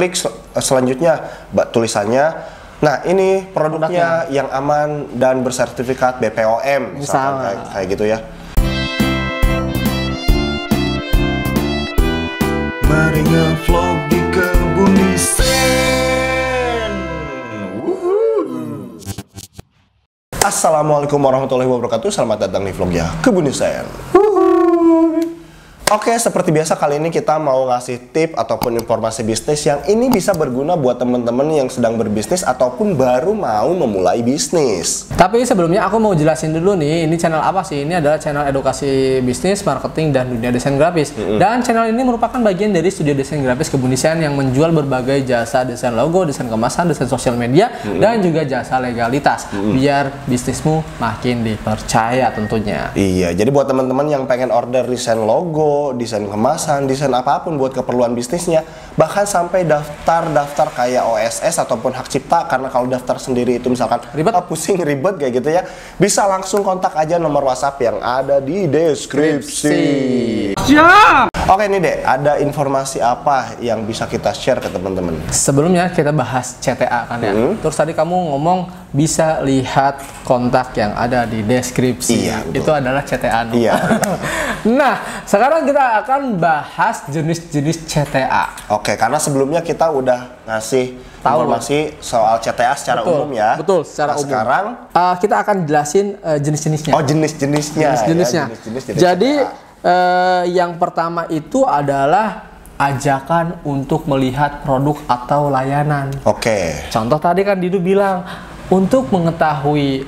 klik selanjutnya tulisannya. Nah, ini produknya yang aman dan bersertifikat BPOM, misalkan kayak gitu ya. Mari ngevlog di Kebun Desain. Assalamualaikum warahmatullahi wabarakatuh. Selamat datang di vlognya Kebun Desain. Oke, seperti biasa kali ini kita mau ngasih tip ataupun informasi bisnis yang ini bisa berguna buat temen-temen yang sedang berbisnis ataupun baru mau memulai bisnis. Tapi sebelumnya aku mau jelasin dulu nih, ini channel apa sih? Ini adalah channel edukasi bisnis, marketing, dan dunia desain grafis. Dan channel ini merupakan bagian dari studio desain grafis Kebun Desain yang menjual berbagai jasa desain logo, desain kemasan, desain sosial media, dan juga jasa legalitas. Biar bisnismu makin dipercaya tentunya. Iya, jadi buat teman-teman yang pengen order desain logo, desain kemasan, desain apapun buat keperluan bisnisnya, bahkan sampai daftar kayak OSS ataupun hak cipta, karena kalau daftar sendiri itu misalkan ribet, pusing, ribet kayak gitu ya, bisa langsung kontak aja nomor WhatsApp yang ada di deskripsi. Siap! Oke nih Dek, ada informasi apa yang bisa kita share ke teman-teman? Sebelumnya kita bahas CTA kan ya. Terus tadi kamu ngomong bisa lihat kontak yang ada di deskripsi. Iya, betul. Itu adalah CTA. Iya. Nah, sekarang kita akan bahas jenis-jenis CTA. Oke, karena sebelumnya kita udah ngasih informasi soal CTA secara umum ya. Betul, secara umum. Sekarang kita akan jelasin jenis-jenisnya. oh, jenis-jenisnya. Jenis-jenisnya. Ya, jenis-jenis Jadi CTA. yang pertama itu adalah ajakan untuk melihat produk atau layanan. Oke. Contoh tadi kan Didu bilang untuk mengetahui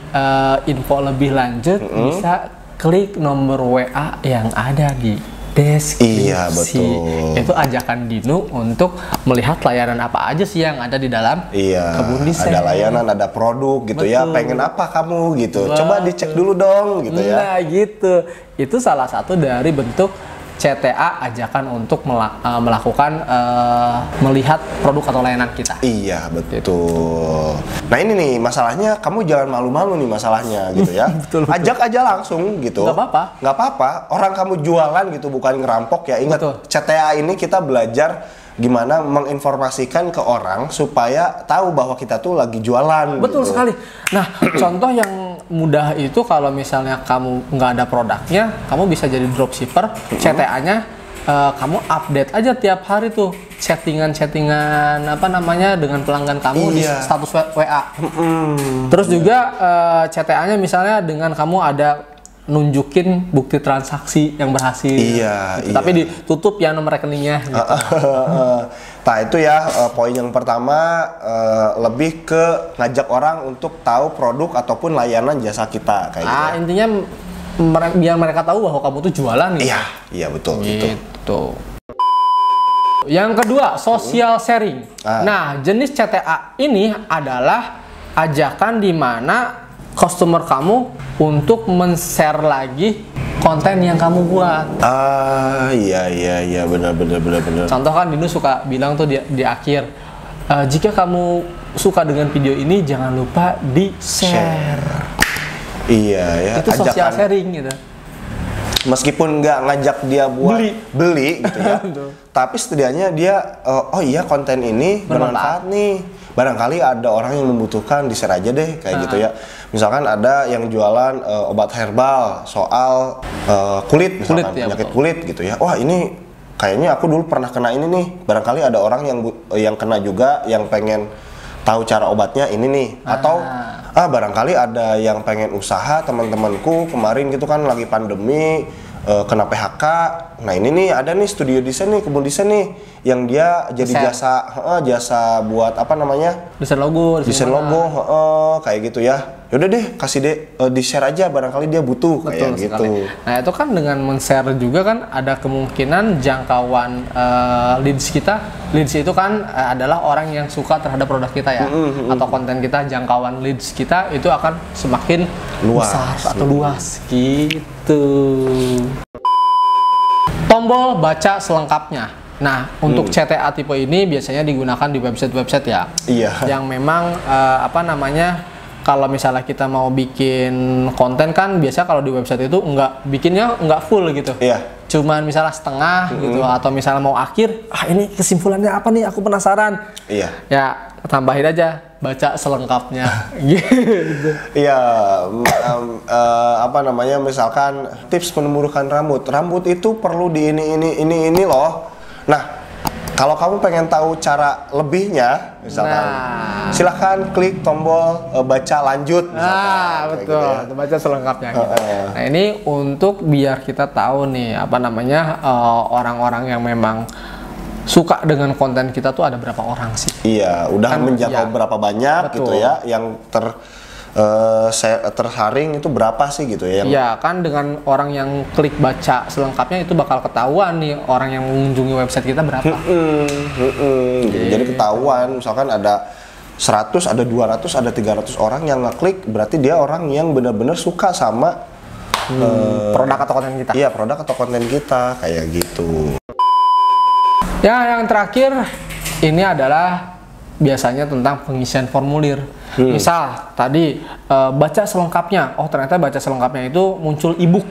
info lebih lanjut bisa klik nomor WA yang ada di deskripsi. Iya, betul. Itu ajakan Dinu untuk melihat layanan apa aja sih yang ada di dalam Kebun Desain. Ada layanan, ada produk gitu. Betul. Ya. Pengen apa kamu gitu. Coba dicek dulu dong gitu ya. Nah gitu. Itu salah satu dari bentuk CTA, ajakan untuk melakukan melihat produk atau layanan kita. Iya, betul. Nah ini nih masalahnya, kamu jangan malu-malu nih masalahnya gitu ya. Betul. Ajak aja langsung gitu. Nggak apa-apa. Nggak apa-apa. Orang kamu jualan gitu, bukan ngerampok ya. Ingat, Betul. CTA ini kita belajar gimana menginformasikan ke orang supaya tahu bahwa kita tuh lagi jualan. Betul gitu. sekali. Nah, contoh yang mudah itu kalau misalnya kamu nggak ada produknya, kamu bisa jadi dropshipper. CTA-nya kamu update aja tiap hari tuh settingan apa namanya dengan pelanggan kamu di status WA. Terus juga CTA-nya misalnya dengan kamu ada nunjukin bukti transaksi yang berhasil. Iya, gitu. Tapi ditutup ya nomor rekeningnya. Gitu. Nah itu ya poin yang pertama, lebih ke ngajak orang untuk tahu produk ataupun layanan jasa kita kayak gitu. Intinya biar mereka tahu bahwa kamu tuh jualan gitu. Iya betul. Gitu. Yang kedua, social sharing. Nah, jenis CTA ini adalah ajakan di mana customer kamu untuk men-share lagi konten yang kamu buat. Iya benar. Contoh kan Dinu suka bilang tuh di akhir, jika kamu suka dengan video ini jangan lupa di-share. Iya ya. Itu social sharing gitu. Meskipun nggak ngajak dia buat beli gitu ya, tapi setidaknya dia oh iya konten ini bermanfaat nih. Barangkali ada orang yang membutuhkan, di-share aja deh kayak gitu ya. Misalkan ada yang jualan obat herbal soal kulit misalkan, penyakit kulit gitu ya. Wah ini kayaknya aku dulu pernah kena ini nih. Barangkali ada orang yang kena juga, yang pengen tahu cara obatnya ini nih. Atau barangkali ada yang pengen usaha, teman-temanku kemarin gitu kan lagi pandemi, kena PHK. Nah ini nih ada nih studio desain nih, Kebun Desain nih, yang dia jadi jasa buat apa namanya, desain logo kayak gitu ya. Yaudah deh kasih deh di-share aja, barangkali dia butuh. Betul kayak sekali. gitu. Nah itu kan dengan men-share juga kan ada kemungkinan jangkauan leads kita. Leads itu kan adalah orang yang suka terhadap produk kita ya, atau konten kita. Jangkauan leads kita itu akan semakin besar atau luas gitu. Tombol baca selengkapnya. Nah, untuk CTA tipe ini biasanya digunakan di website-website ya. Iya. Yang memang apa namanya kalau misalnya kita mau bikin konten kan biasa kalau di website itu bikinnya nggak full gitu. Iya. Cuman misalnya setengah gitu, atau misalnya mau akhir, ini kesimpulannya apa nih, aku penasaran. Iya. Ya tambahin aja, baca selengkapnya. Gitu. Iya, apa namanya, misalkan tips menumbuhkan rambut. Rambut itu perlu di ini loh. Nah, kalau kamu pengen tahu cara lebihnya, misalkan, silahkan klik tombol baca lanjut. Betul, gitu ya. Baca selengkapnya. Gitu. Nah, ini untuk biar kita tahu nih, apa namanya, orang-orang yang memang suka dengan konten kita tuh ada berapa orang sih? Iya, udah kan, menjangkau berapa banyak. Betul. Gitu ya, yang tersaring itu berapa sih gitu ya? Iya, kan dengan orang yang klik baca selengkapnya itu bakal ketahuan nih orang yang mengunjungi website kita berapa. Jadi ketahuan, misalkan ada 100, ada 200, ada 300 orang yang ngeklik, berarti dia orang yang benar-benar suka sama produk atau konten kita. Iya, produk atau konten kita, kayak gitu. Ya, yang terakhir ini adalah biasanya tentang pengisian formulir. Misal tadi baca selengkapnya, ternyata baca selengkapnya itu muncul ebook.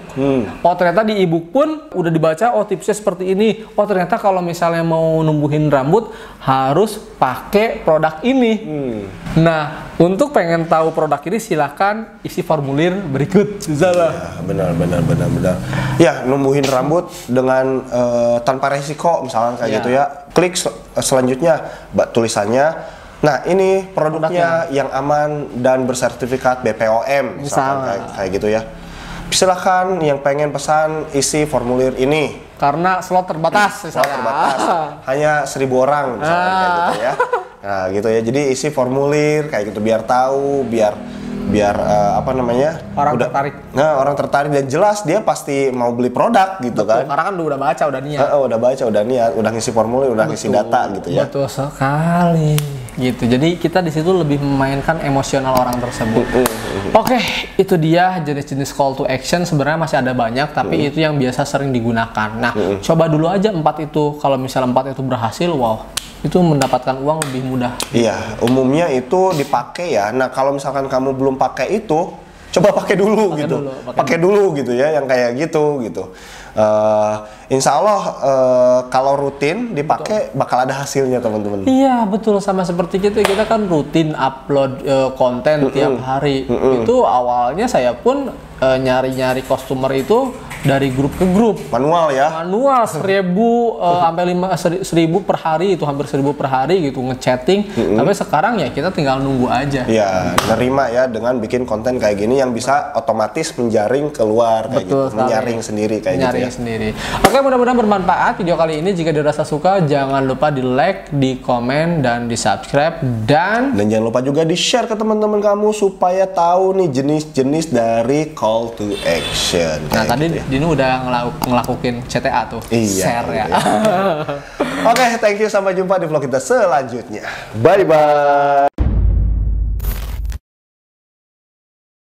Ternyata di ebook pun udah dibaca, tipsnya seperti ini. Ternyata kalau misalnya mau numbuhin rambut harus pakai produk ini. Nah, untuk pengen tahu produk ini silahkan isi formulir berikut. Ya, benar. Ya, numbuhin rambut dengan tanpa resiko, misalnya kayak gitu ya. Klik selanjutnya tulisannya. Nah, ini produknya yang aman dan bersertifikat BPOM, misalkan kayak gitu ya. Silakan yang pengen pesan isi formulir ini. Karena slot terbatas, slot terbatas. Hanya 1.000 orang, misalkan kayak gitu ya. Nah, gitu ya. Jadi isi formulir kayak gitu biar tahu, biar apa namanya? Tertarik. Nah, orang tertarik dan jelas dia pasti mau beli produk gitu. Betul, kan. Karena kan udah baca, udah niat. Udah baca, udah niat, udah ngisi formulir, udah ngisi data gitu ya. Betul sekali. Gitu. Jadi kita di situ lebih memainkan emosional orang tersebut. Oke, itu dia jenis-jenis call to action. Sebenarnya masih ada banyak, tapi itu yang biasa sering digunakan. Nah, coba dulu aja 4 itu. Kalau misalnya 4 itu berhasil, wow, itu mendapatkan uang lebih mudah. Iya, umumnya itu dipakai ya. Nah, kalau misalkan kamu belum pakai itu, coba pakai dulu gitu. Pakai dulu gitu ya, yang kayak gitu. Insya Allah kalau rutin dipakai bakal ada hasilnya, teman-teman. Iya, betul, sama seperti kita kan rutin upload konten tiap hari. Itu awalnya saya pun nyari-nyari customer itu dari grup ke grup. Manual ya? Manual, 1.000 sampai 1.000 per hari, itu hampir 1.000 per hari gitu ngechatting. Tapi sekarang ya kita tinggal nunggu aja. Iya, nerima ya dengan bikin konten kayak gini yang bisa otomatis menjaring keluar kayak gitu, menyaring sendiri kayak gitu ya. Sendiri. Oke, mudah-mudahan bermanfaat video kali ini. Jika dirasa suka, jangan lupa di like, di komen, dan di subscribe, dan jangan lupa juga di share ke teman-teman kamu supaya tahu nih jenis-jenis dari call to action. Nah, tadi gitu ya. Dinu udah ngelakuin CTA tuh, share ya. Oke, thank you, sampai jumpa di vlog kita selanjutnya. Bye bye.